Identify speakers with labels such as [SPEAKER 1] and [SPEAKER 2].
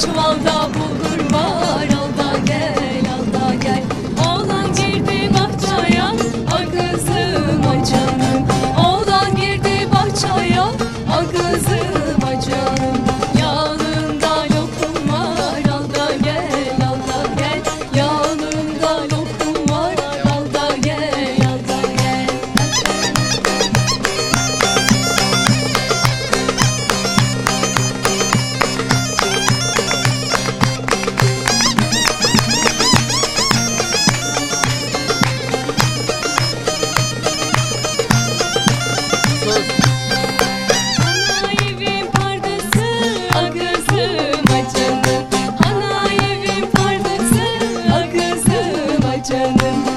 [SPEAKER 1] çuvalda bulgur var. Al da gel, al da gel. Oğlan girdi bahçeye, al kızım ay canım. Oğlan girdi bahçeye, al kızım ay canım. Yağlında lokum var, al da gel, al da gel. Yağlında lokum var, al da gel, al da gel. Ana evin pardası, al kızım ay canım. Ana evin pardası, al kızım ay canım.